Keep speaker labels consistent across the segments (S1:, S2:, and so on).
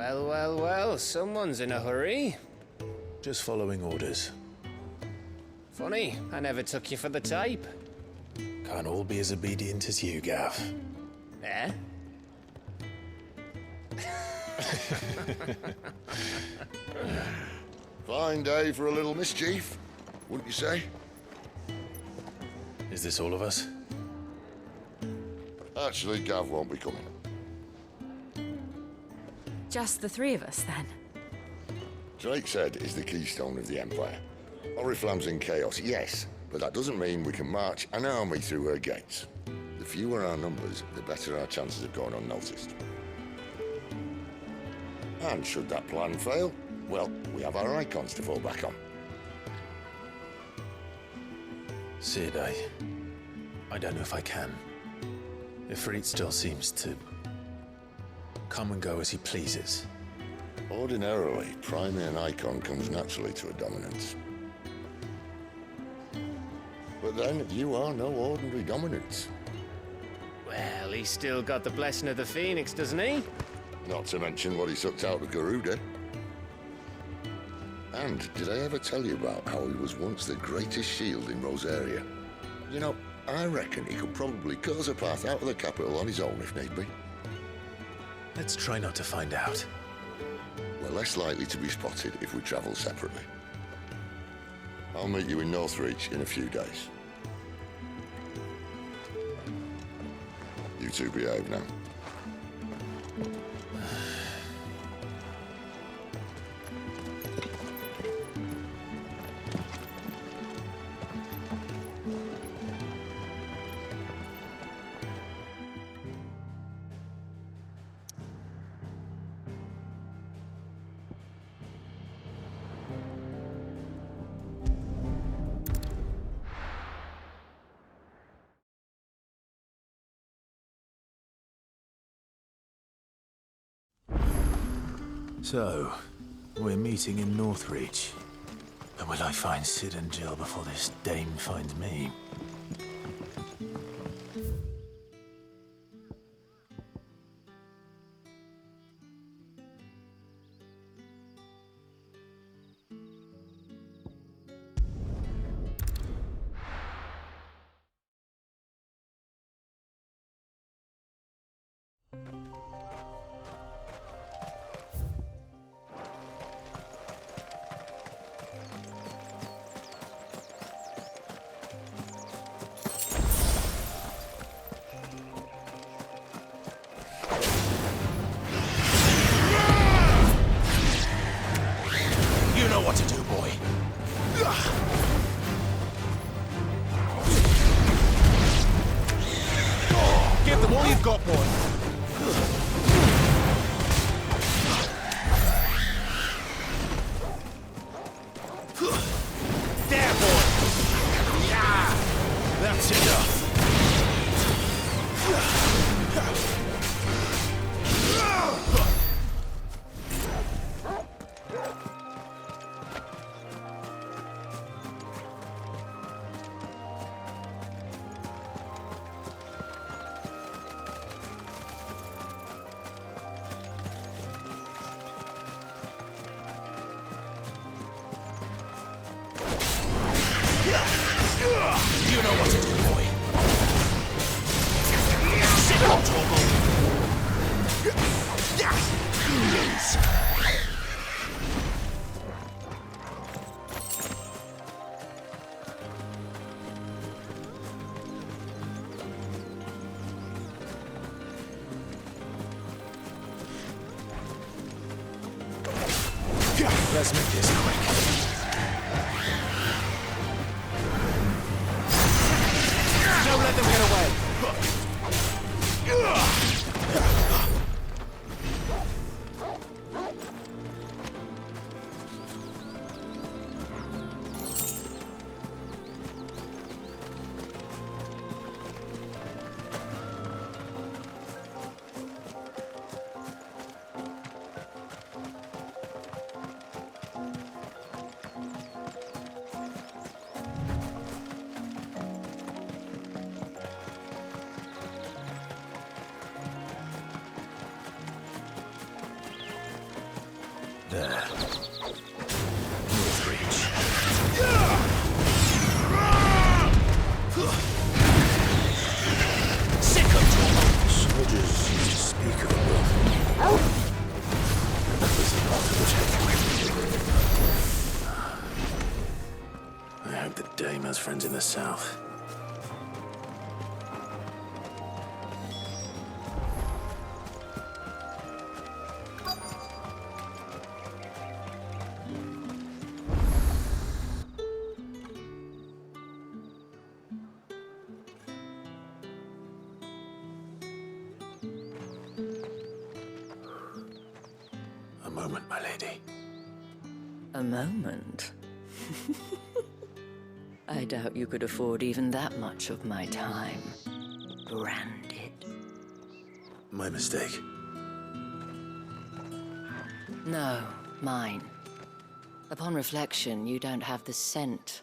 S1: Well, well, well, someone's in a hurry.
S2: Just following orders.
S1: Funny, I never took you for the type.
S2: Can't all be as obedient as you, Gav.
S1: Eh?
S3: Fine day for a little mischief, wouldn't you say?
S2: Is this all of us?
S3: Actually, Gav won't be coming.
S4: Just the three of us, then?
S3: Drake's Head is the keystone of the Empire. Oriflamme's in chaos, yes, but that doesn't mean we can march an army through her gates. The fewer our numbers, the better our chances of going unnoticed. And should that plan fail, well, we have our icons to fall back on.
S2: Sid, I don't know if I can. Ifrit still seems to come and go as he pleases.
S3: Ordinarily, priming an icon comes naturally to a dominance. But then, you are no ordinary dominance.
S1: Well, he's still got the blessing of the Phoenix, doesn't he?
S3: Not to mention what he sucked out of Garuda. And did I ever tell you about how he was once the greatest shield in Rosaria? You know, I reckon he could probably cut us a path out of the capital on his own if need be.
S2: Let's try not to find out.
S3: We're less likely to be spotted if we travel separately. I'll meet you in Northreach in a few days. You two behave now.
S2: So, we're meeting in Northreach. But will I find Sid and Jill before this dame finds me?
S5: You know what to do, boy. Give them all you've got, boy. There, boy. Yeah, that's enough. You know what to do, boy. Sit on, Torgal. Yes.
S2: Let's make this quick.
S5: Don't let them get away.
S2: There. North Reach.
S5: Second torment.
S2: Soldiers used to speak of a welcome. That was not the I hope the Dame has friends in the south. A moment, my lady.
S4: A moment? I doubt you could afford even that much of my time. Branded.
S2: My mistake.
S4: No, mine. Upon reflection, you don't have the scent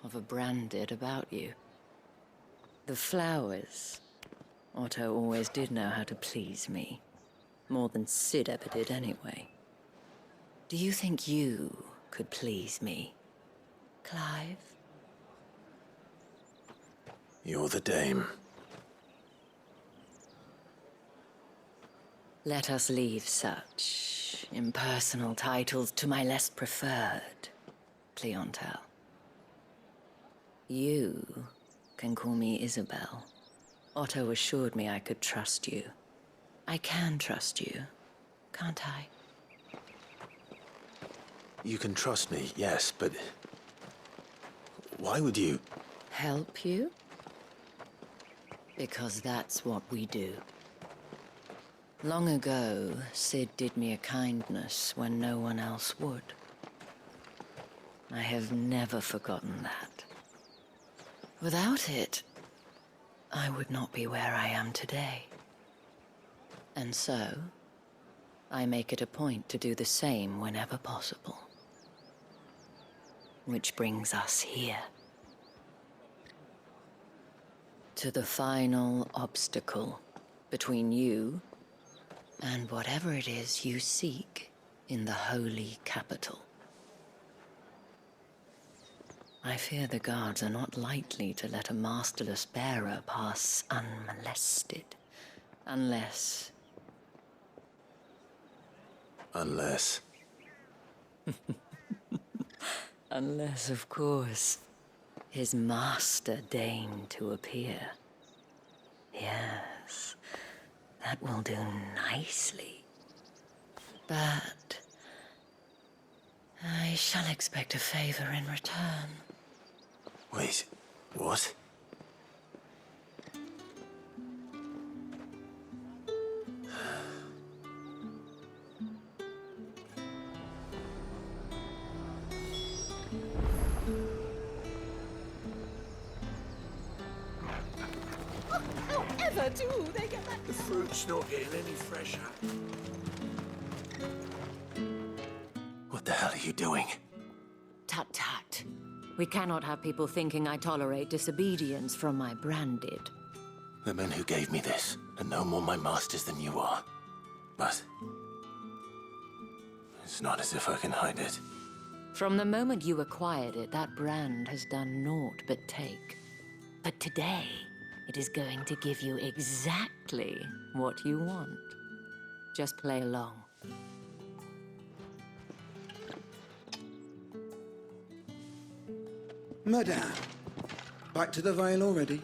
S4: of a branded about you. The flowers. Otto always did know how to please me. More than Sid ever did anyway. Do you think you could please me, Clive?
S2: You're the Dame.
S4: Let us leave such impersonal titles to my less preferred clientele. You can call me Isabel. Otto assured me I could trust you. I can trust you, can't I?
S2: You can trust me, yes, but... why would you...
S4: Help you? Because that's what we do. Long ago, Sid did me a kindness when no one else would. I have never forgotten that. Without it, I would not be where I am today. And so, I make it a point to do the same whenever possible. Which brings us here. To the final obstacle between you and whatever it is you seek in the holy capital. I fear the guards are not likely to let a masterless bearer pass unmolested, unless...
S2: Unless...
S4: Unless, of course, his master deigned to appear. Yes, that will do nicely. But I shall expect a favor in return.
S2: Wait, what?
S6: However do they get that?
S5: The fruit's not getting any fresher.
S2: What the hell are you doing?
S4: Tut tut. We cannot have people thinking I tolerate disobedience from my branded.
S2: The men who gave me this are no more my masters than you are. But... it's not as if I can hide it.
S4: From the moment you acquired it, that brand has done naught but take. But today, it is going to give you exactly what you want. Just play along.
S7: Madame, back to the Vale already?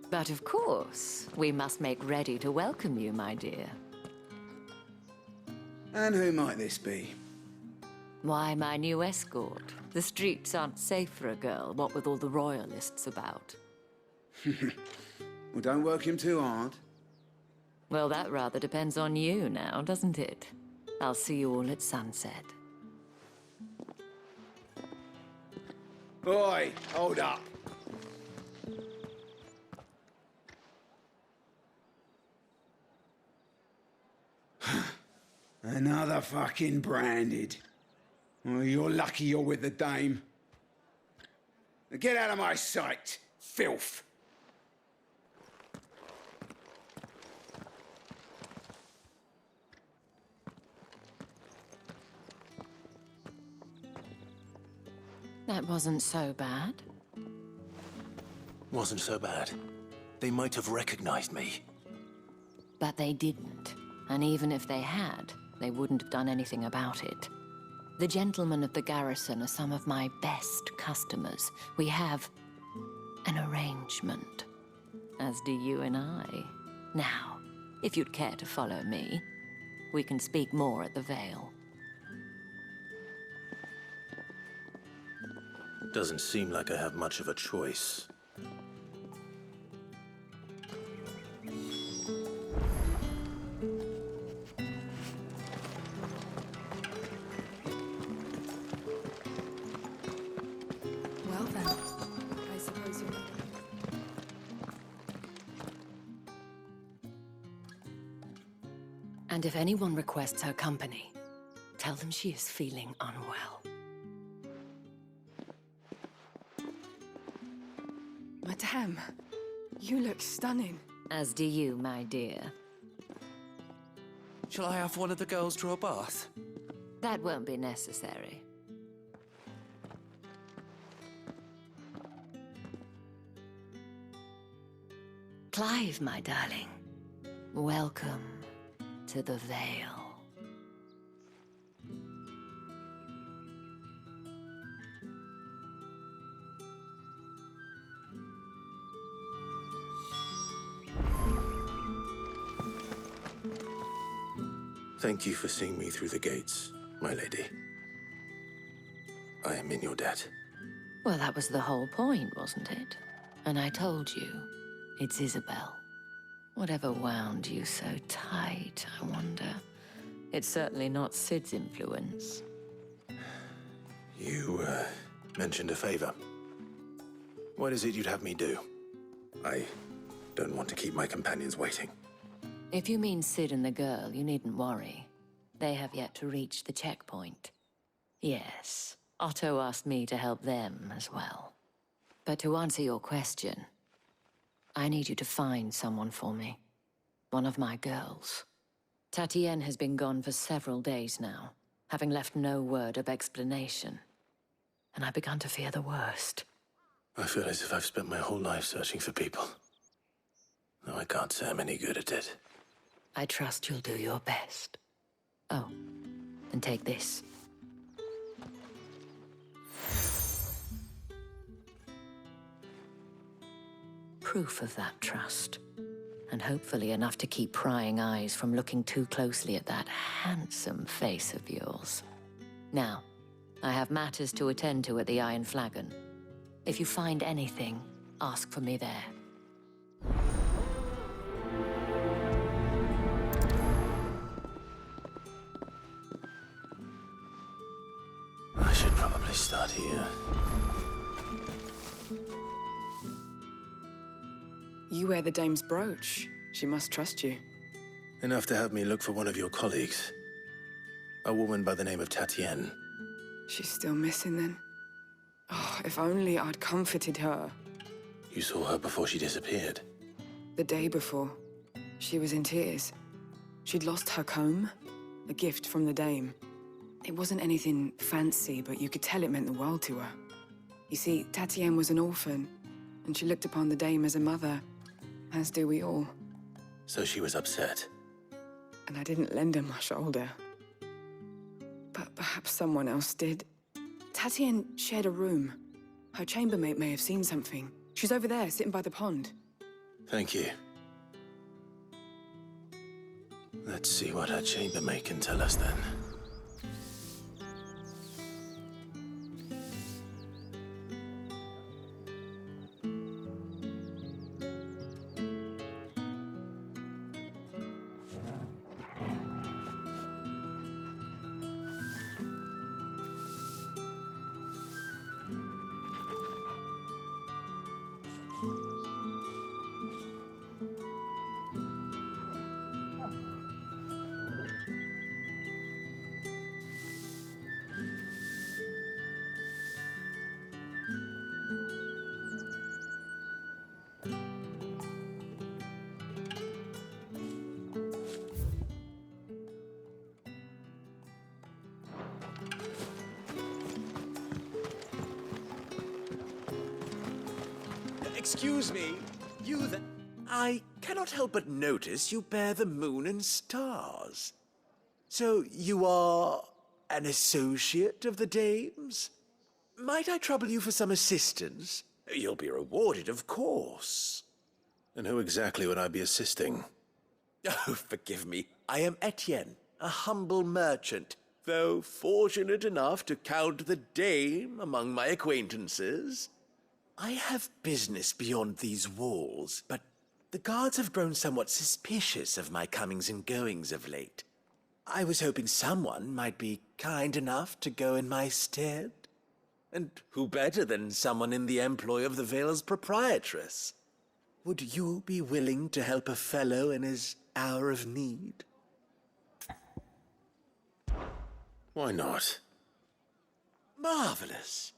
S4: But of course, we must make ready to welcome you, my dear.
S7: And who might this be?
S4: Why, my new escort. The streets aren't safe for a girl, what with all the royalists about.
S7: Well, don't work him too hard.
S4: Well, that rather depends on you now, doesn't it? I'll see you all at sunset.
S7: Oi, hold up. Another fucking branded. Well, you're lucky you're with the Dame. Now get out of my sight, filth.
S4: That wasn't so bad.
S5: Wasn't so bad. They might have recognized me.
S4: But they didn't. And even if they had, they wouldn't have done anything about it. The gentlemen of the garrison are some of my best customers. We have an arrangement, as do you and I. Now, if you'd care to follow me, we can speak more at the Vale.
S5: Doesn't seem like I have much of a choice.
S6: Well then, I suppose you're not.
S4: And if anyone requests her company, tell them she is feeling unwell.
S6: Madame, you look stunning.
S4: As do you, my dear.
S5: Shall I have one of the girls draw a bath?
S4: That won't be necessary. Clive, my darling. Welcome to the Vale.
S5: Thank you for seeing me through the gates, my lady. I am in your debt.
S4: Well, that was the whole point, wasn't it? And I told you, it's Isabel. Whatever wound you so tight, I wonder. It's certainly not Sid's influence.
S5: You, mentioned a favor. What is it you'd have me do? I don't want to keep my companions waiting.
S4: If you mean Sid and the girl, you needn't worry. They have yet to reach the checkpoint. Yes, Otto asked me to help them as well. But to answer your question, I need you to find someone for me. One of my girls. Tatienne has been gone for several days now, having left no word of explanation. And I've begun to fear the worst.
S5: I feel as if I've spent my whole life searching for people. Though I can't say I'm any good at it.
S4: I trust you'll do your best. Oh, and take this. Proof of that trust. And hopefully enough to keep prying eyes from looking too closely at that handsome face of yours. Now, I have matters to attend to at the Iron Flagon. If you find anything, ask for me there.
S5: I should probably start here.
S6: You wear the dame's brooch. She must trust you.
S5: Enough to have me look for one of your colleagues. A woman by the name of Tatienne.
S6: She's still missing then. Oh, if only I'd comforted her.
S5: You saw her before she disappeared.
S6: The day before, she was in tears. She'd lost her comb, a gift from the dame. It wasn't anything fancy, but you could tell it meant the world to her. You see, Tatienne was an orphan, and she looked upon the dame as a mother, as do we all.
S5: So she was upset.
S6: And I didn't lend her my shoulder. But perhaps someone else did. Tatienne shared a room. Her chambermaid may have seen something. She's over there, sitting by the pond.
S5: Thank you. Let's see what her chambermaid can tell us then. Excuse me, you the... I cannot help but notice you bear the moon and stars. So you are an associate of the dames? Might I trouble you for some assistance? You'll be rewarded, of course.
S2: And who exactly would I be assisting?
S5: Oh, forgive me. I am Etienne, a humble merchant, though fortunate enough to count the dame among my acquaintances. I have business beyond these walls, but the guards have grown somewhat suspicious of my comings and goings of late. I was hoping someone might be kind enough to go in my stead. And who better than someone in the employ of the Vale's proprietress? Would you be willing to help a fellow in his hour of need?
S2: Why not?
S5: Marvelous.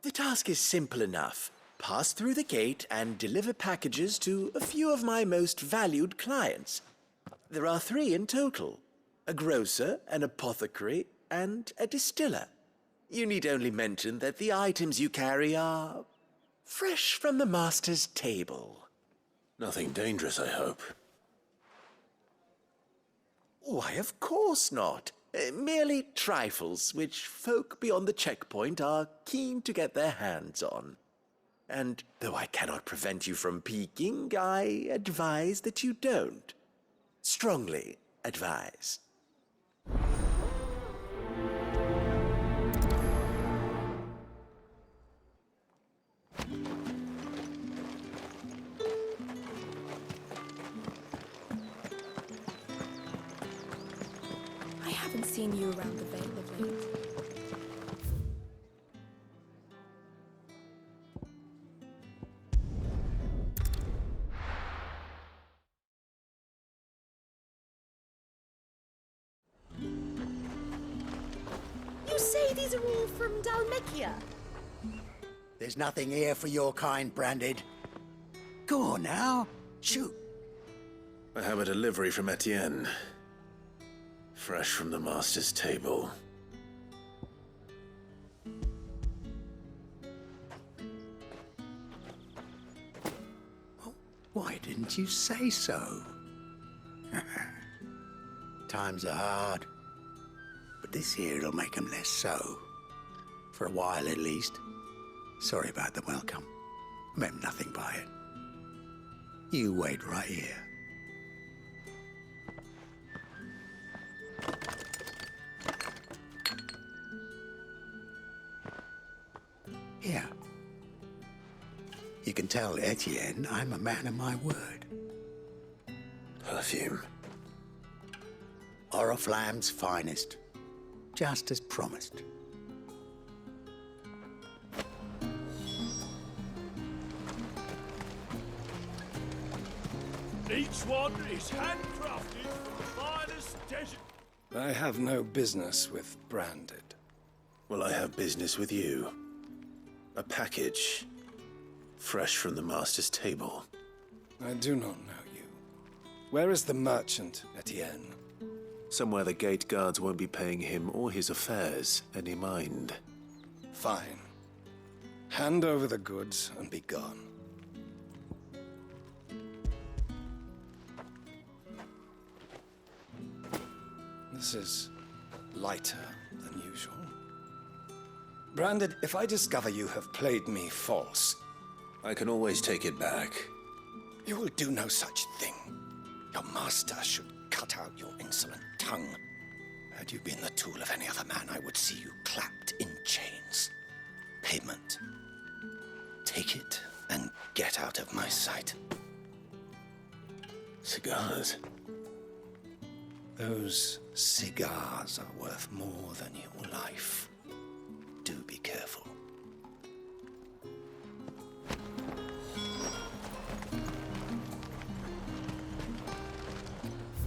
S5: The task is simple enough. Pass through the gate and deliver packages to a few of my most valued clients. There are 3 in total: a grocer, an apothecary, and a distiller. You need only mention that the items you carry are fresh from the master's table.
S2: Nothing dangerous, I hope.
S5: Why, of course not. Merely trifles which folk beyond the checkpoint are keen to get their hands on. And though I cannot prevent you from peeking, I advise that you don't. Strongly advise.
S8: I haven't seen you around the Vale of late.
S9: You say these are all from Dalmekia?
S10: There's nothing here for your kind, Branded. Go on now, shoot.
S2: I have a delivery from Etienne. Fresh from the master's table.
S10: Why didn't you say so? Times are hard, but this here'll make 'em less so. For a while, at least. Sorry about the welcome. Meant nothing by it. You wait right here. Here. You can tell Etienne I'm a man of my word.
S2: Perfume.
S10: Oriflamme's finest. Just as promised.
S11: Each one is handcrafted from the finest desert.
S12: I have no business with Branded.
S2: Well, I have business with you. A package. Fresh from the master's table.
S12: I do not know you. Where is the merchant, Etienne?
S2: Somewhere the gate guards won't be paying him or his affairs any mind.
S12: Fine. Hand over the goods and be gone. This is lighter than usual. Branded, if I discover you have played me false...
S2: I can always take it back.
S12: You will do no such thing. Your master should cut out your insolent tongue. Had you been the tool of any other man, I would see you clapped in chains. Payment. Take it and get out of my sight.
S2: Cigars.
S12: Those cigars are worth more than your life. Do be careful.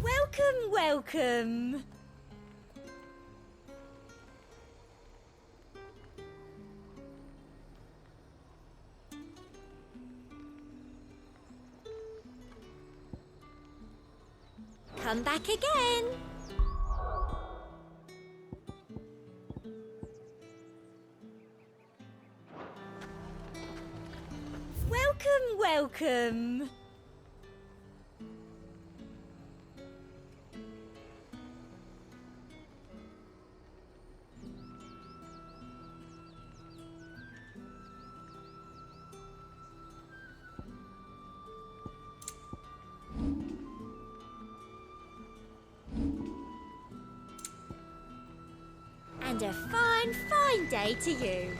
S9: Welcome, welcome. Come back again. welcome. And a fine, fine day to you.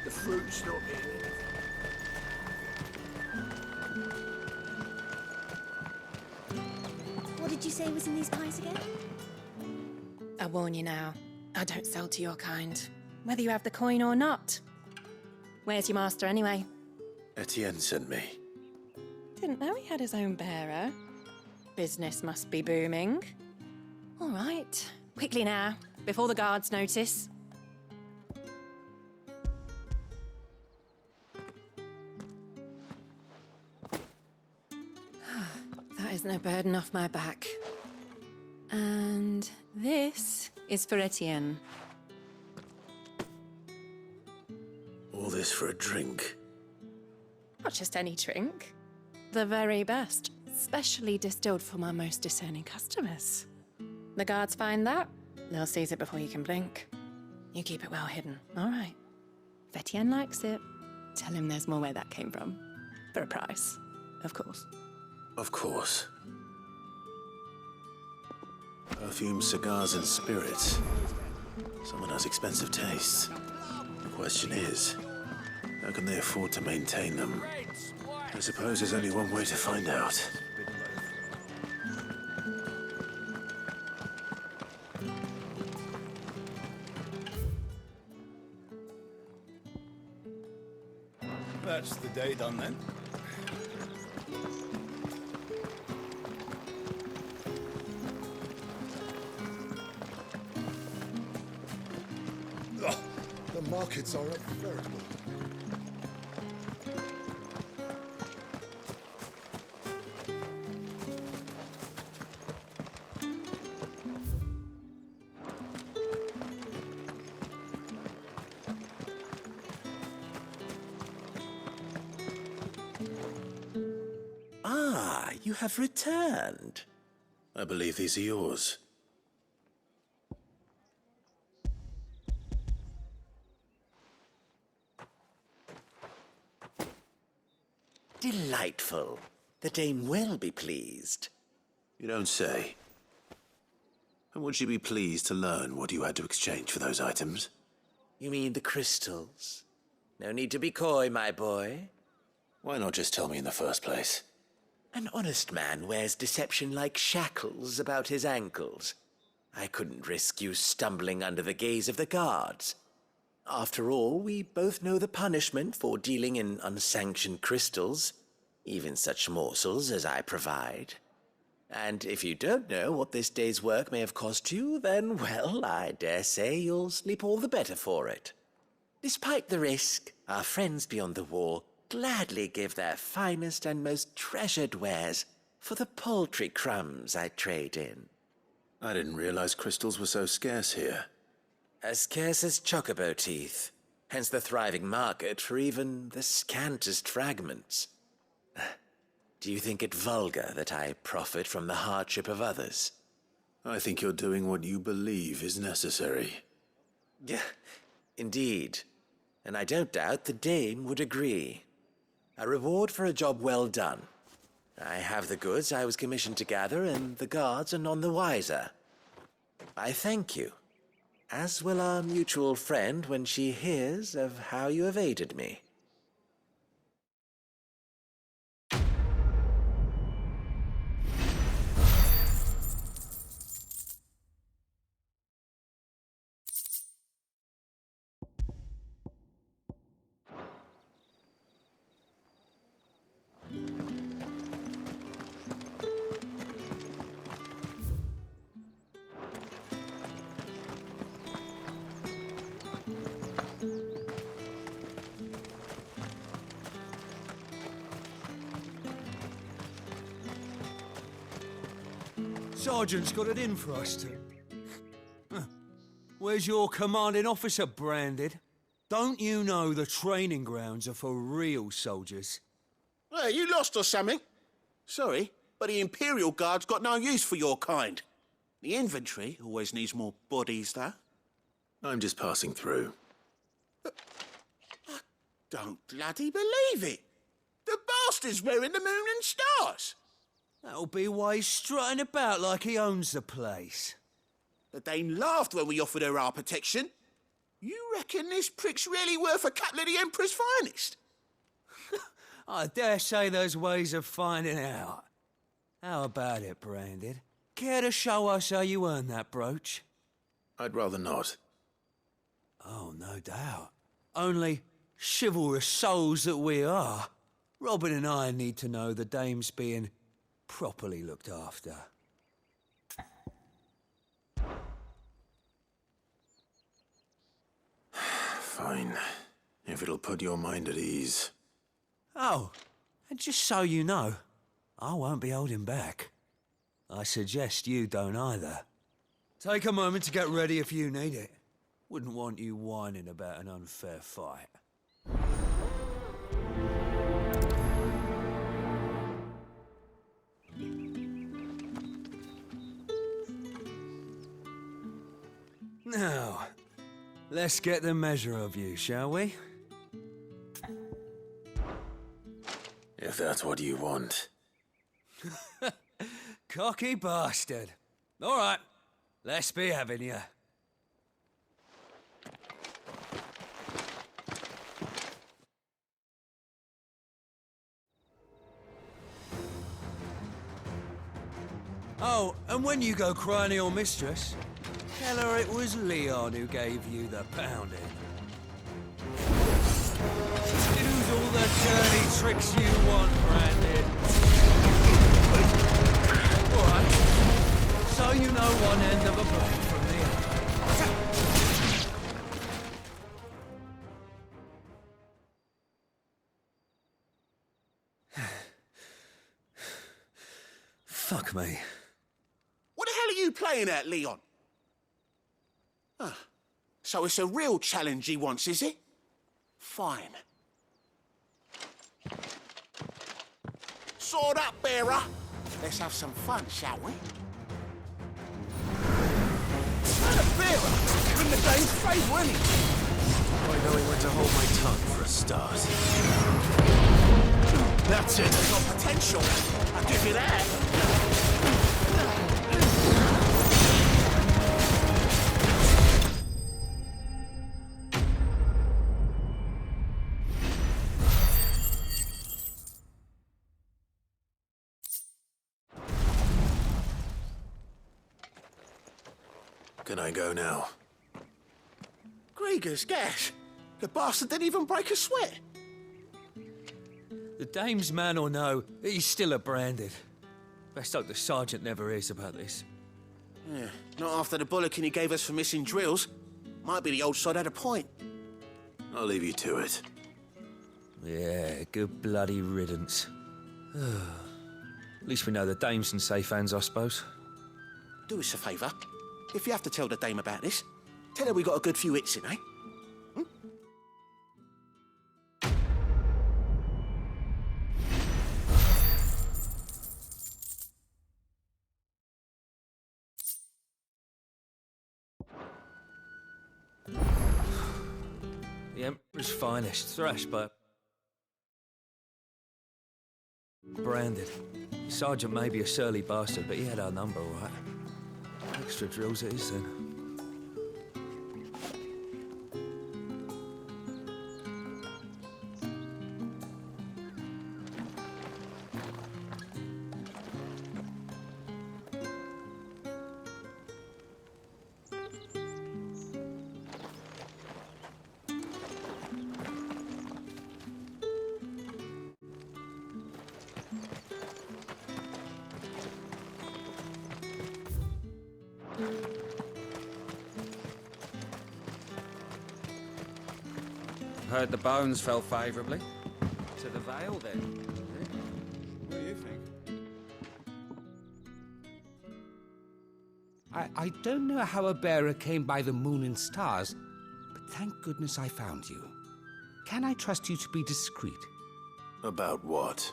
S11: The fruit's not in.
S9: What did you say was in these pies again?
S13: I warn you now, I don't sell to your kind, whether you have the coin or not. Where's your master anyway?
S2: Etienne sent me.
S13: Didn't know he had his own bearer. Business must be booming. All right, quickly now, before the guards notice. That is no burden off my back. And this is for Etienne.
S2: All this for a drink?
S13: Not just any drink. The very best, specially distilled for my most discerning customers. The guards find that, they'll seize it before you can blink. You keep it well hidden, all right? If Etienne likes it, tell him there's more where that came from. For a price, of course.
S2: Of course. Perfume, cigars, and spirits. Someone has expensive tastes. The question is, how can they afford to maintain them? I suppose there's only one way to find out.
S11: That's the day done then.
S14: The markets are a veritable...
S5: Ah, you have returned.
S2: I believe these are yours.
S5: Delightful. The dame will be pleased.
S2: You don't say. And would she be pleased to learn what you had to exchange for those items?
S5: You mean the crystals? No need to be coy, my boy.
S2: Why not just tell me in the first place?
S5: An honest man wears deception like shackles about his ankles. I couldn't risk you stumbling under the gaze of the guards. After all, we both know the punishment for dealing in unsanctioned crystals, even such morsels as I provide. And if you don't know what this day's work may have cost you, then, well, I dare say you'll sleep all the better for it. Despite the risk, our friends beyond the wall gladly give their finest and most treasured wares for the paltry crumbs I trade in.
S2: I didn't realize crystals were so scarce here.
S5: As scarce as chocobo teeth, hence the thriving market for even the scantest fragments. Do you think it vulgar that I profit from the hardship of others?
S2: I think you're doing what you believe is necessary.
S5: Yeah, indeed. And I don't doubt the dame would agree. A reward for a job well done. I have the goods I was commissioned to gather, and the guards are none the wiser. I thank you, as will our mutual friend when she hears of how you have aided me.
S11: Sergeant's got it in for us two. Huh. Where's your commanding officer branded? Don't you know the training grounds are for real soldiers?
S5: Hey, you lost or something? Sorry, but the Imperial Guard's got no use for your kind. The inventory always needs more bodies, though.
S2: I'm just passing through.
S5: I don't bloody believe it. The bastard's wearing the moon and stars.
S11: That'll be why he's strutting about like he owns the place.
S5: The Dame laughed when we offered her our protection. You reckon this prick's really worth a couple of the Emperor's finest?
S11: I dare say there's ways of finding out. How about it, Branded? Care to show us how you earned that brooch?
S2: I'd rather not.
S11: Oh, no doubt. Only chivalrous souls that we are, Robin and I need to know the Dame's being properly looked after.
S2: Fine. If it'll put your mind at ease.
S11: Oh, and just so you know, I won't be holding back. I suggest you don't either. Take a moment to get ready if you need it. Wouldn't want you whining about an unfair fight. Now, let's get the measure of you, shall we?
S2: If that's what you want.
S11: Cocky bastard. All right, let's be having you. Oh, and when you go crying to your mistress, tell her it was Leon who gave you the pounding. Use all the dirty tricks you want, Branded. All right, so you know one end of a blade from the other. Fuck me.
S5: What the hell are you playing at, Leon? Ah, so it's a real challenge he wants, is it? Fine. Sword up, bearer. Let's have some fun, shall we? And a bearer! You're in the Dame's favour, isn't he?
S2: By knowing when to hold my tongue for a start. That's it.
S5: It's got potential. I'll give you that.
S2: Can I go now?
S5: Grieger's gas. The bastard didn't even break a sweat.
S11: The Dame's man or no, he's still a Branded. Best hope the Sergeant never hears about this.
S5: Yeah, not after the bullocking he gave us for missing drills. Might be the old sod had a point.
S2: I'll leave you to it.
S11: Yeah, good bloody riddance. At least we know the Dame's in safe hands, I suppose.
S5: Do us a favour. If you have to tell the Dame about this, tell her we got a good few hits in, eh?
S11: The Emperor's finest, thrashed but Branded. Sergeant may be a surly bastard, but he had our number, all right. Extra drills it is, then.
S15: Heard the bones fell favourably. To the Vale, then.
S7: What do you think?
S16: I don't know how a bearer came by the moon and stars, but thank goodness I found you. Can I trust you to be discreet?
S2: About what?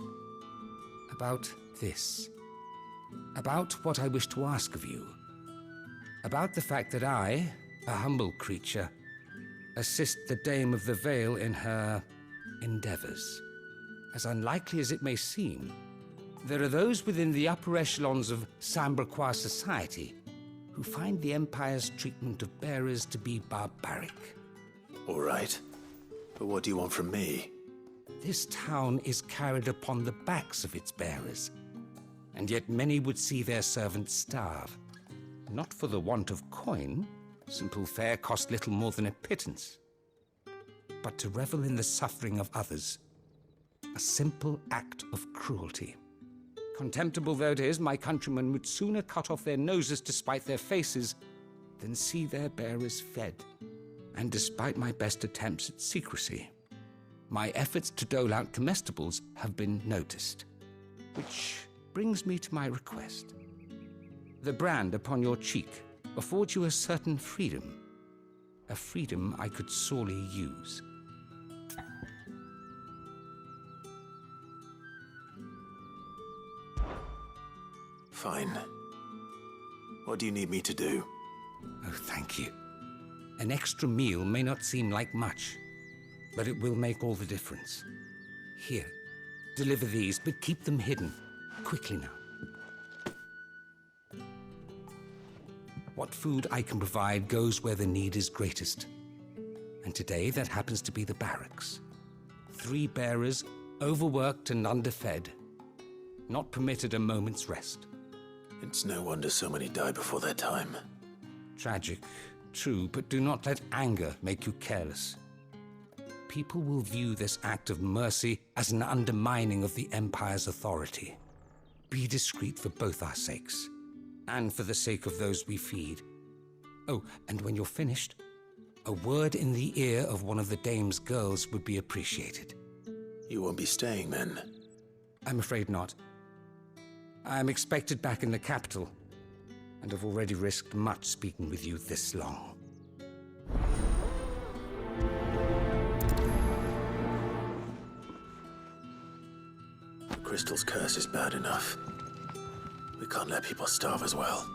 S16: About this. About what I wish to ask of you. About the fact that I, a humble creature, assist the Dame of the Vale in her endeavors. As unlikely as it may seem, there are those within the upper echelons of Samberquois society who find the Empire's treatment of bearers to be barbaric.
S2: All right. But what do you want from me?
S16: This town is carried upon the backs of its bearers, and yet many would see their servants starve. Not for the want of coin, simple fare cost little more than a pittance, but to revel in the suffering of others, a simple act of cruelty. Contemptible though it is, my countrymen would sooner cut off their noses to spite their faces than see their bearers fed. And despite my best attempts at secrecy, my efforts to dole out comestibles have been noticed. Which brings me to my request. The brand upon your cheek affords you a certain freedom, a freedom I could sorely use.
S2: Fine. What do you need me to do?
S16: Oh, thank you. An extra meal may not seem like much, but it will make all the difference. Here, deliver these, but keep them hidden. Quickly now. What food I can provide goes where the need is greatest. And today, that happens to be the barracks. 3 bearers, overworked and underfed, not permitted a moment's rest.
S2: It's no wonder so many die before their time.
S16: Tragic, true, but do not let anger make you careless. People will view this act of mercy as an undermining of the Empire's authority. Be discreet for both our sakes, and for the sake of those we feed. Oh, and when you're finished, a word in the ear of one of the Dame's girls would be appreciated.
S2: You won't be staying then?
S16: I'm afraid not. I'm expected back in the capital, and have already risked much speaking with you this long.
S2: The Crystal's curse is bad enough. We can't let people starve as well.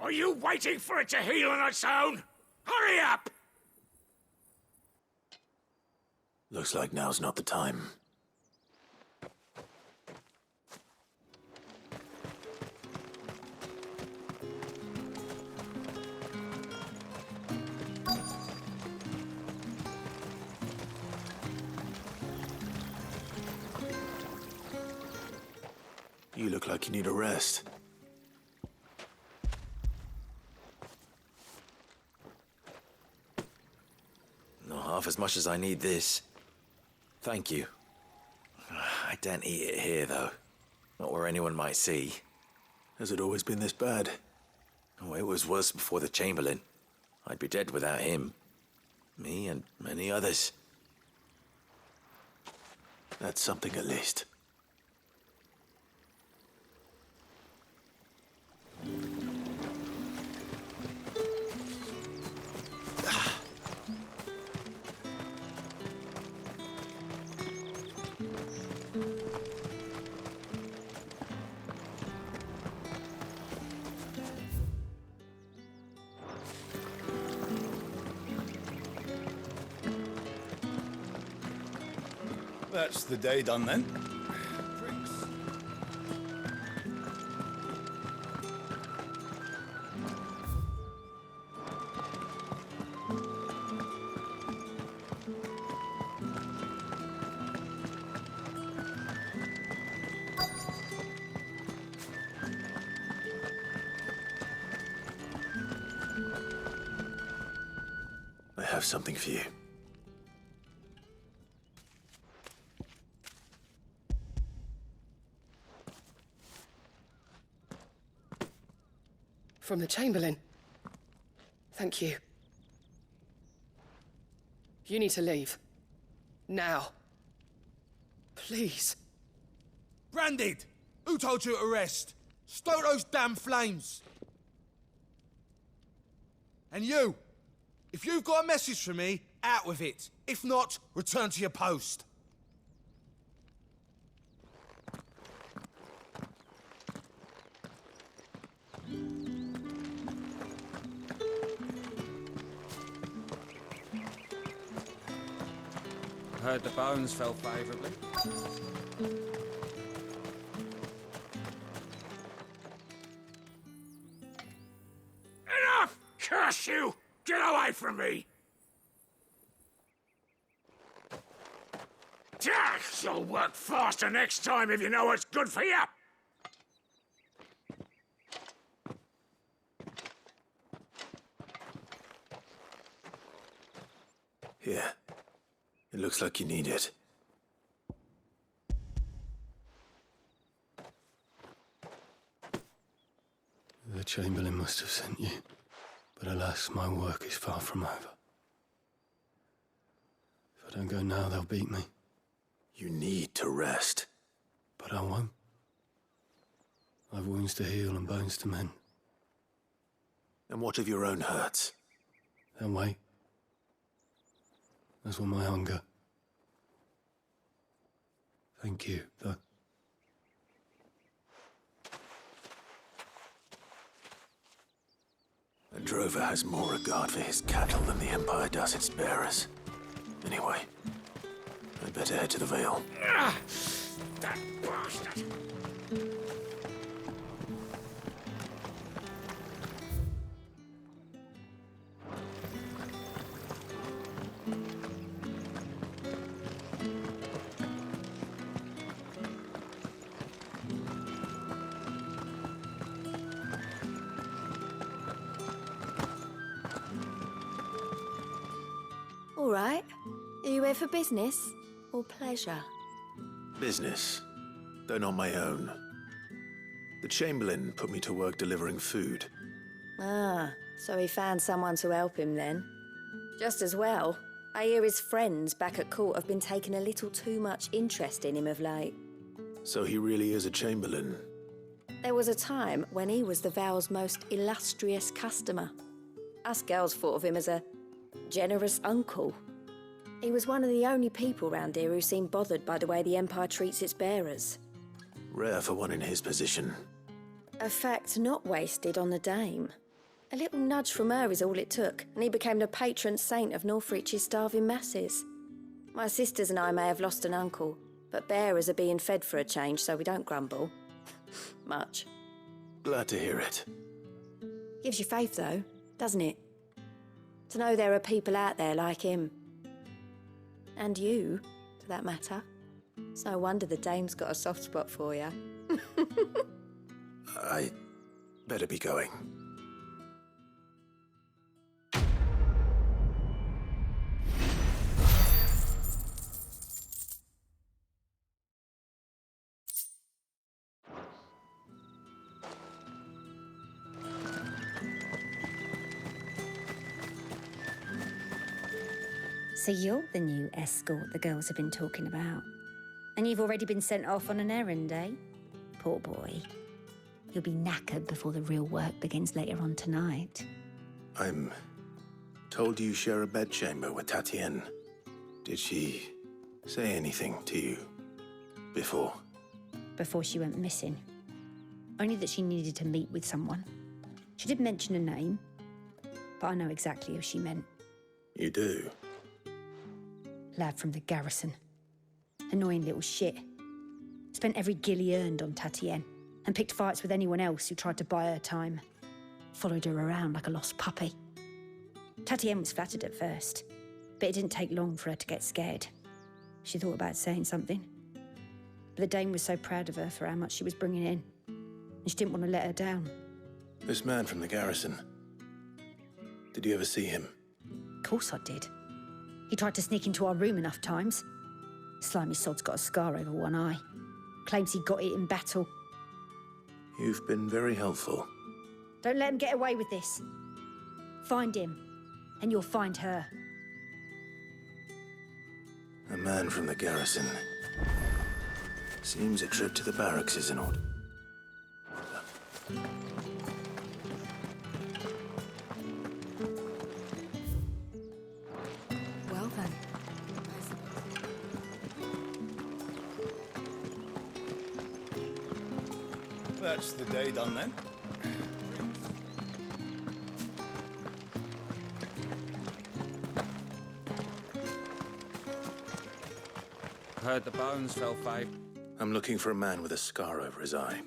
S7: Are you waiting for it to heal on its own? Hurry up!
S2: Looks like now's not the time. You look like you need a rest.
S5: Not half as much as I need this. Thank you. I daren't eat it here, though. Not where anyone might see.
S2: Has it always been this bad?
S5: Oh, it was worse before the Chamberlain. I'd be dead without him. Me and many others.
S2: That's something at least.
S17: That's the day done then.
S2: I have something for you.
S18: From the Chamberlain. Thank you. You need to leave. Now. Please.
S19: Branded! Who told you to rest? Stoke those damn flames! And you! If you've got a message for me, out with it. If not, return to your post.
S15: Heard the bones fell favourably.
S7: Enough! Curse you! Get away from me! You'll work faster next time if you know what's good for you!
S2: Here. It looks like you need it.
S20: The Chamberlain must have sent you, but alas, my work is far from over. If I don't go now, they'll beat me.
S2: You need to rest.
S20: But I won't. I've wounds to heal and bones to mend.
S2: And what of your own hurts?
S20: They'll wait. As will my hunger. Thank you, though.
S2: A drover has more regard for his cattle than the Empire does its bearers. Anyway, I'd better head to the Vale.
S7: That bastard!
S9: All right. Are you here for business or pleasure?
S2: Business, though not my own. The Chamberlain put me to work delivering food.
S9: Ah, so he found someone to help him then. Just as well. I hear his friends back at court have been taking a little too much interest in him of late.
S2: So he really is a Chamberlain.
S9: There was a time when he was the Vale's most illustrious customer. Us girls thought of him as a generous uncle. He was one of the only people round here who seemed bothered by the way the Empire treats its bearers.
S2: Rare for one in his position.
S9: A fact not wasted on the Dame. A little nudge from her is all it took, and he became the patron saint of Northreach's starving masses. My sisters and I may have lost an uncle, but bearers are being fed for a change, so we don't grumble. Much.
S2: Glad to hear it.
S9: Gives you faith, though, doesn't it? To know there are people out there like him. And you, for that matter. It's no wonder the Dame's got a soft spot for you.
S2: I better be going.
S21: So you're the new escort the girls have been talking about. And you've already been sent off on an errand, eh? Poor boy. You'll be knackered before the real work begins later on tonight.
S2: I'm told you share a bedchamber with Tatienne. Did she say anything to you before?
S21: Before she went missing. Only that she needed to meet with someone. She did mention a name, but I know exactly who she meant.
S2: You do?
S21: Lad from the garrison. Annoying little shit. Spent every guil he earned on Tatienne and picked fights with anyone else who tried to buy her time. Followed her around like a lost puppy. Tatienne was flattered at first, but it didn't take long for her to get scared. She thought about saying something. But the Dame was so proud of her for how much she was bringing in, and she didn't want to let her down.
S2: This man from the garrison. Did you ever see him?
S21: Of course I did. He tried to sneak into our room enough times. Slimy sod's got a scar over one eye. Claims he got it in battle.
S2: You've been very helpful.
S21: Don't let him get away with this. Find him, and you'll find her.
S2: A man from the garrison. Seems a trip to the barracks is in order.
S6: Well then.
S17: That's the day done then.
S15: Heard the bones fell five.
S2: I'm looking for a man with a scar over his eye.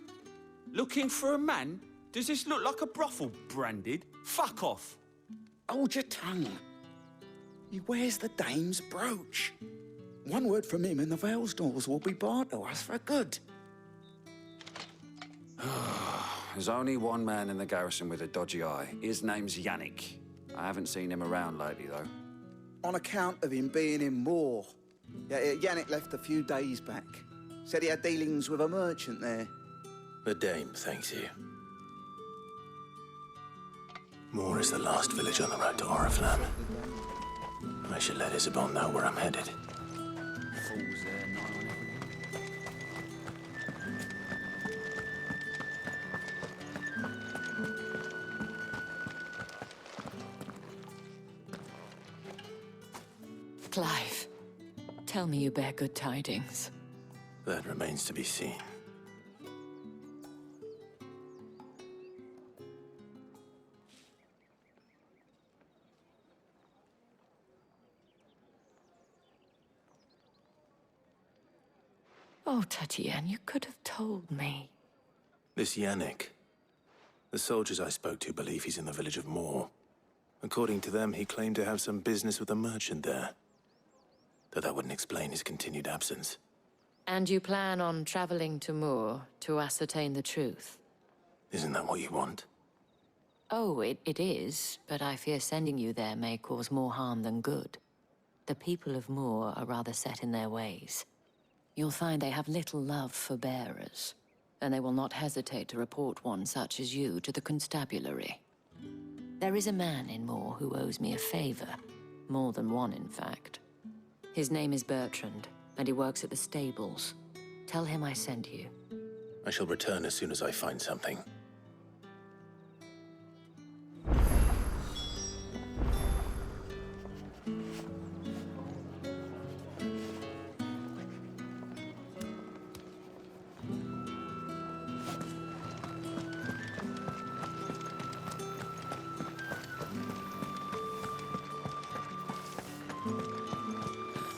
S15: Looking for a man? Does this look like a brothel, Branded? Fuck off.
S10: Hold your tongue. He wears the dame's brooch. One word from him and the Vale's doors will be barred to us for good.
S15: There's only one man in the garrison with a dodgy eye. His name's Yannick. I haven't seen him around lately, though.
S1: On account of him being in war. Yeah, Yannick left a few days back. Said he had dealings with a merchant there.
S2: The dame thanks you. Moor is the last village on the road to Oriflamme. I should let Isabel know where I'm headed.
S15: Fools there, nigh on everything.
S4: Clive, tell me you bear good tidings.
S2: That remains to be seen.
S4: Oh, Tatienne, you could have told me.
S2: This Yannick. The soldiers I spoke to believe he's in the village of Moor. According to them, he claimed to have some business with a merchant there. Though that wouldn't explain his continued absence.
S4: And you plan on traveling to Moor to ascertain the truth?
S2: Isn't that what you want?
S4: Oh, it is, but I fear sending you there may cause more harm than good. The people of Moor are rather set in their ways. You'll find they have little love for bearers, and they will not hesitate to report one such as you to the constabulary. There is a man in Moor who owes me a favor. More than one, in fact. His name is Bertrand, and he works at the stables. Tell him I sent you.
S2: I shall return as soon as I find something.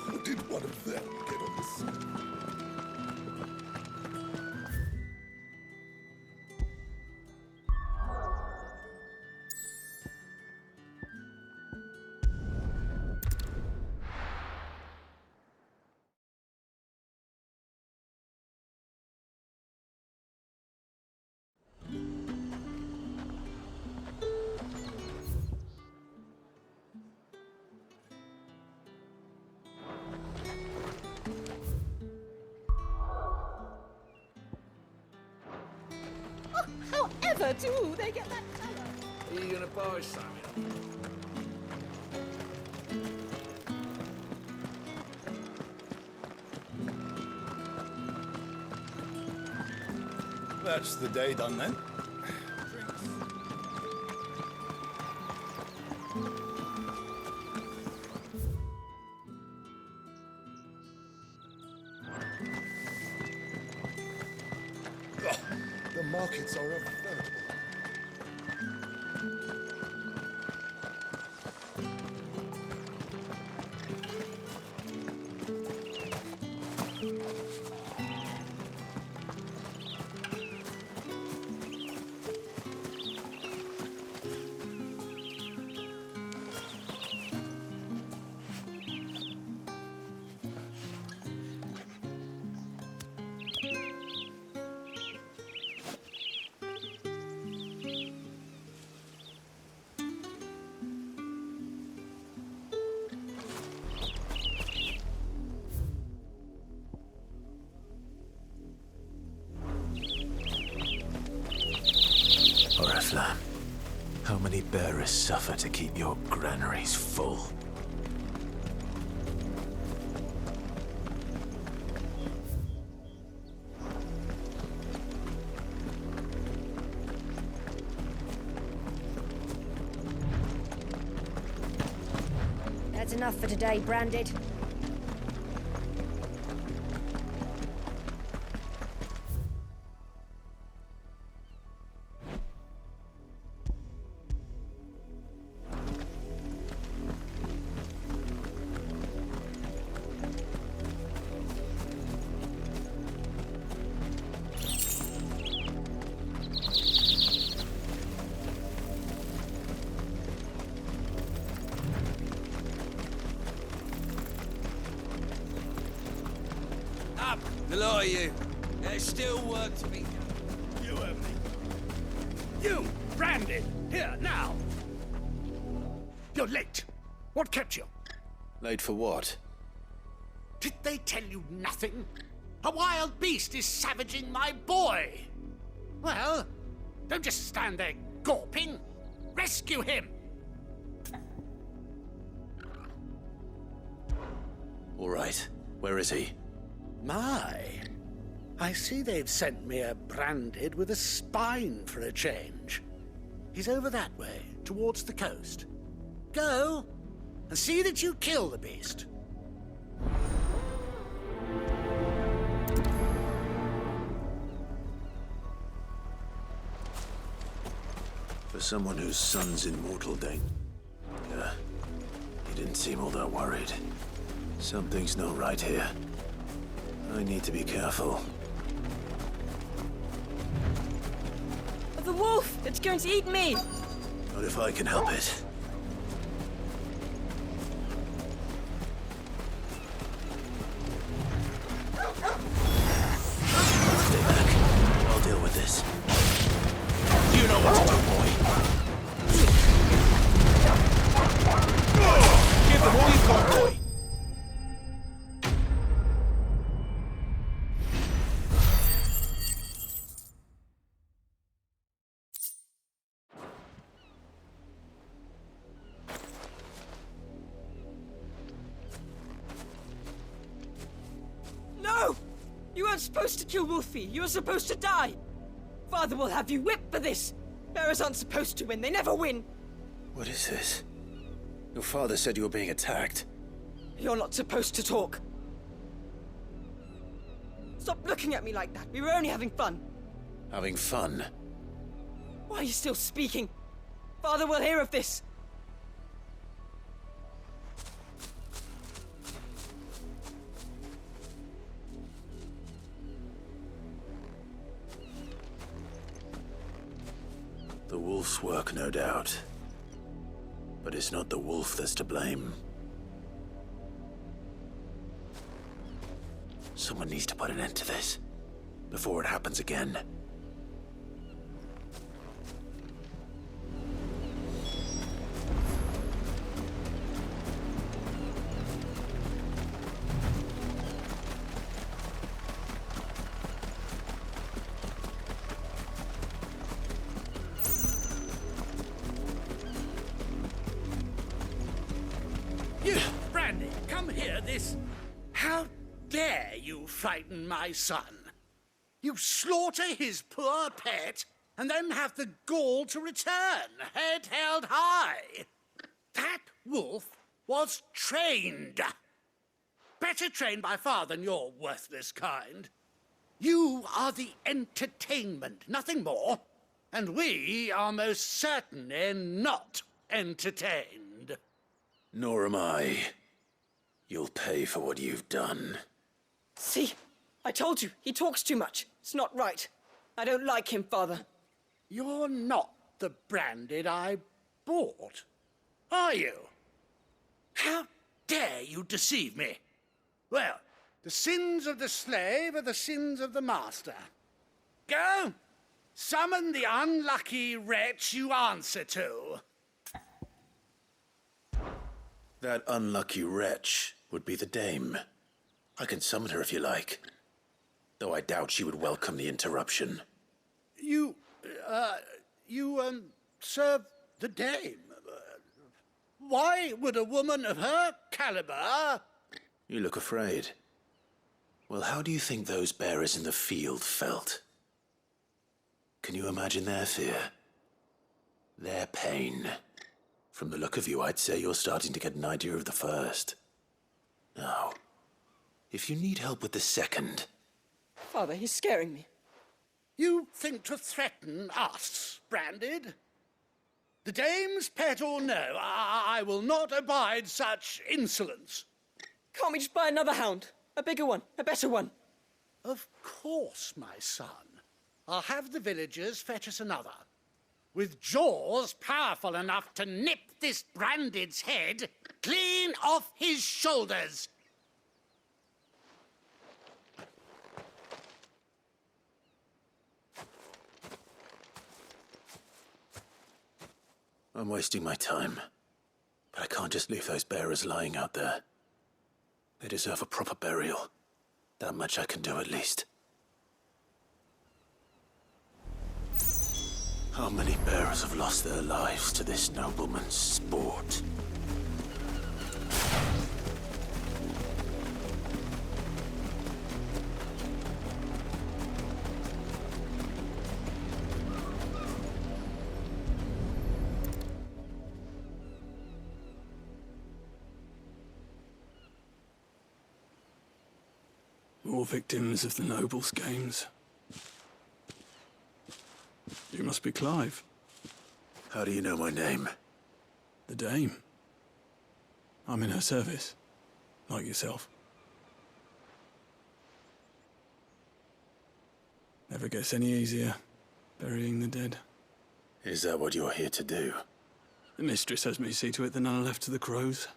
S14: How did one of them get on this?
S22: However do they get that colour?
S11: Are you gonna buy something?
S17: That's the day done then.
S14: The markets are a veritable...
S2: Oriflamme. How many bearers suffer to keep your granaries full?
S21: That's enough for today, Branded.
S11: Up! The lot of you. There's still work to be done.
S3: You owe me. You, Branded! Here, now! You're late. What kept you?
S5: Late for what?
S3: Did they tell you nothing? A wild beast is savaging my boy! Well, don't just stand there gawping. Rescue him!
S5: All right. Where is he?
S3: My, I see they've sent me a Branded with a spine for a change. He's over that way, towards the coast. Go, and see that you kill the beast.
S2: For someone whose son's in mortal danger, he didn't seem all that worried. Something's not right here. I need to be careful.
S22: The wolf! It's going to eat me!
S2: Not if I can help it. Stay back. I'll deal with this.
S3: You know what to do, boy. Give them all you've got, boy.
S22: No! You weren't supposed to kill Wolfie. You were supposed to die. Father will have you whipped for this. Bearers aren't supposed to win. They never win.
S2: What is this? Your father said you were being attacked.
S22: You're not supposed to talk. Stop looking at me like that. We were only having fun.
S2: Having fun?
S22: Why are you still speaking? Father will hear of this.
S2: The wolf's work, no doubt. But it's not the wolf that's to blame. Someone needs to put an end to this, before it happens again.
S3: You, Brandy, come here, this... How dare you frighten my son? You slaughter his poor pet, and then have the gall to return, head held high. That wolf was trained. Better trained by far than your worthless kind. You are the entertainment, nothing more. And we are most certainly not entertained.
S2: Nor am I. You'll pay for what you've done.
S22: See? I told you. He talks too much. It's not right. I don't like him, Father.
S3: You're not the Branded I bought, are you? How dare you deceive me? Well, the sins of the slave are the sins of the master. Go! Summon the unlucky wretch you answer to.
S2: That unlucky wretch would be the dame. I can summon her if you like. Though I doubt she would welcome the interruption.
S3: you, serve the dame. Why would a woman of her caliber...
S2: You look afraid. Well, how do you think those bearers in the field felt? Can you imagine their fear? Their pain? From the look of you, I'd say you're starting to get an idea of the first. Now, if you need help with the second...
S22: Father, he's scaring me.
S3: You think to threaten us, Branded? The dame's pet or no, I will not abide such insolence.
S22: Can't we just buy another hound? A bigger one, a better one.
S3: Of course, my son. I'll have the villagers fetch us another. With jaws powerful enough to nip this Branded's head clean off his shoulders.
S2: I'm wasting my time. But I can't just leave those bearers lying out there. They deserve a proper burial. That much I can do at least. How many bearers have lost their lives to this nobleman's sport?
S20: More victims of the nobles' games. You must be Clive.
S2: How do you know my name?
S20: The Dame. I'm in her service, like yourself. Never gets any easier, burying the dead.
S2: Is that what you're here to do?
S20: The mistress has me see to it that none are left to the crows.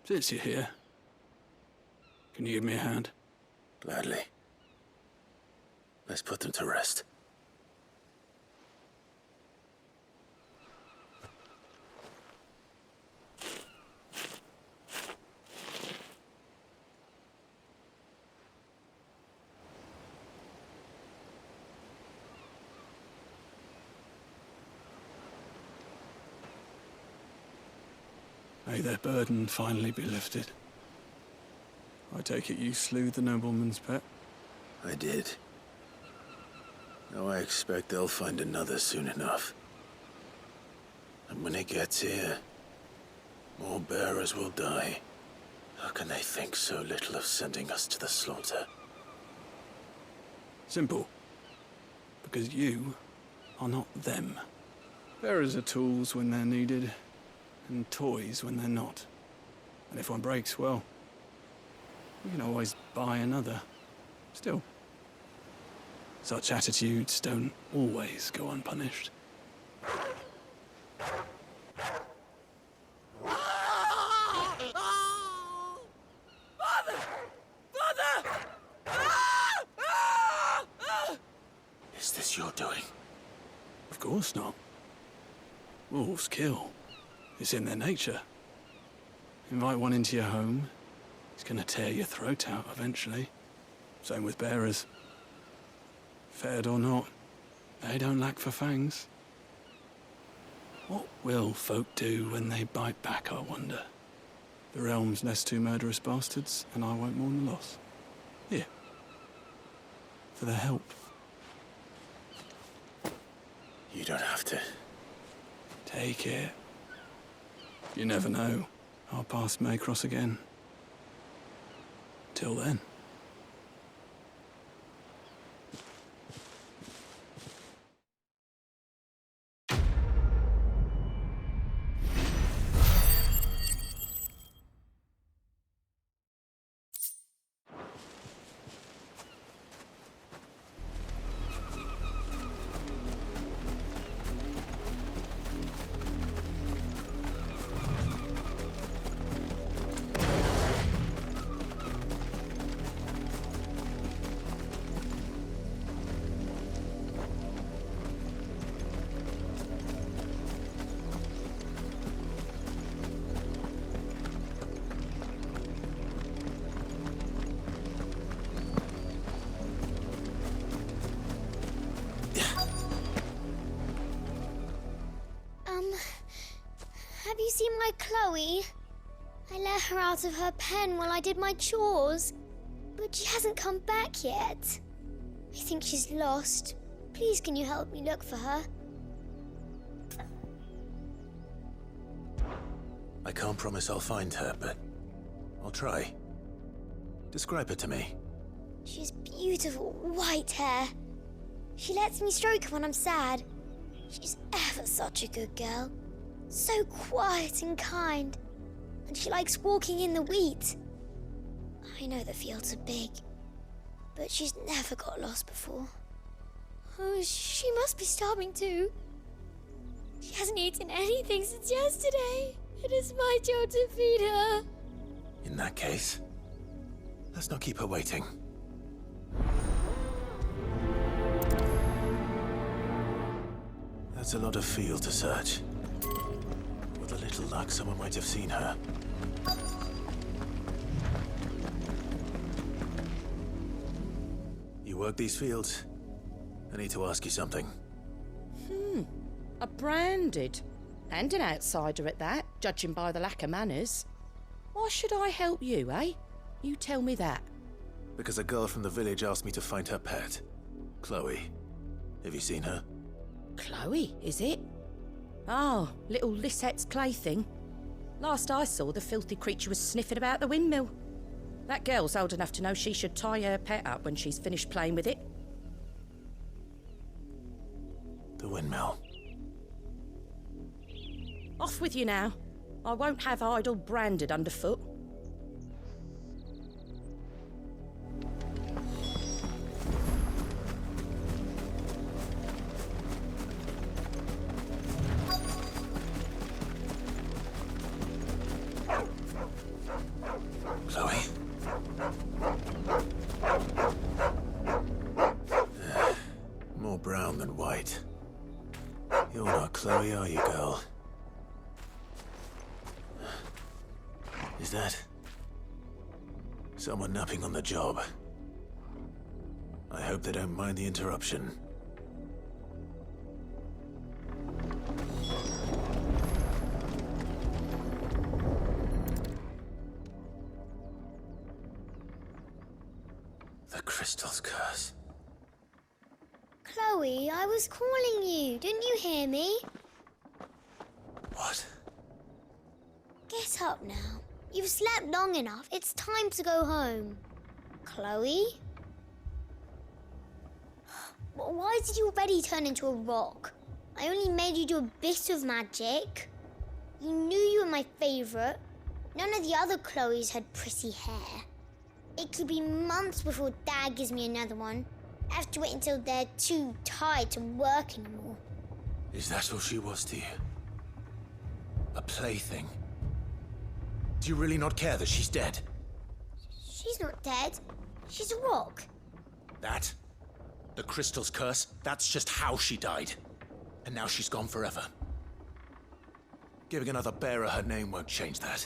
S20: Since you're here, can you give me a hand?
S2: Gladly. Let's put them to rest.
S20: May their burden finally be lifted. I take it you slew the nobleman's pet?
S2: I did. Now I expect they'll find another soon enough. And when it gets here, more bearers will die. How can they think so little of sending us to the slaughter?
S20: Simple. Because you are not them. Bearers are tools when they're needed, and toys when they're not. And if one breaks, well, you can always buy another. Still, such attitudes don't always go unpunished.
S22: Father! Father!
S2: Is this your doing?
S20: Of course not. Wolves kill. It's in their nature. Invite one into your home, he's gonna tear your throat out eventually. Same with bearers. Fed or not, they don't lack for fangs. What will folk do when they bite back, I wonder? The realm's nest two murderous bastards, and I won't mourn the loss. Here. For their help.
S2: You don't have to.
S20: Take it. You never know. Our paths may cross again. Till then.
S8: Have you seen my Chloe? I let her out of her pen while I did my chores, but she hasn't come back yet. I think she's lost. Please, can you help me look for her?
S2: I can't promise I'll find her, but I'll try. Describe her to me.
S8: She has beautiful white hair. She lets me stroke her when I'm sad. She's ever such a good girl. So quiet and kind. And she likes walking in the wheat. I know the fields are big, but she's never got lost before. Oh, she must be starving too. She hasn't eaten anything since yesterday. It is my job to feed her.
S2: In that case, let's not keep her waiting. That's a lot of field to search. With a little luck, someone might have seen her. You work these fields? I need to ask you something.
S12: A branded. And an outsider at that, judging by the lack of manners. Why should I help you, eh? You tell me that.
S2: Because a girl from the village asked me to find her pet, Chloe. Have you seen her?
S12: Chloe, is it? Oh, little Lisette's plaything. Last I saw, the filthy creature was sniffing about the windmill. That girl's old enough to know she should tie her pet up when she's finished playing with it.
S2: The windmill.
S12: Off with you now. I won't have idle branded underfoot.
S2: Chloe? More brown than white. You're not Chloe, are you, girl? Is that someone napping on the job? I hope they don't mind the interruption. The crystal's curse.
S8: Chloe, I was calling you. Didn't you hear me?
S2: What?
S8: Get up now. You've slept long enough. It's time to go home. Chloe? Why did you already turn into a rock? I only made you do a bit of magic. You knew you were my favourite. None of the other Chloes had pretty hair. It could be months before Dad gives me another one. I have to wait until they're too tired to work anymore.
S2: Is that all she was to you? A plaything? Do you really not care that she's dead?
S8: She's not dead. She's a rock.
S2: That? The crystal's curse? That's just how she died. And now she's gone forever. Giving another bearer her name won't change that.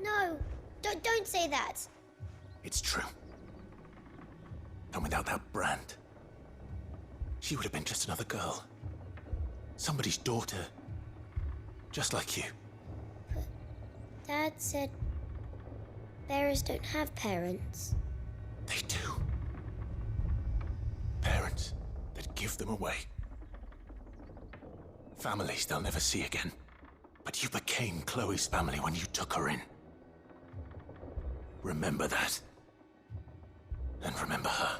S8: No, don't say that.
S2: It's true. And without that brand, she would have been just another girl. Somebody's daughter. Just like you.
S8: Dad said bearers don't have parents.
S2: They do. Parents that give them away. Families they'll never see again. But you became Chloe's family when you took her in. Remember that. And remember her.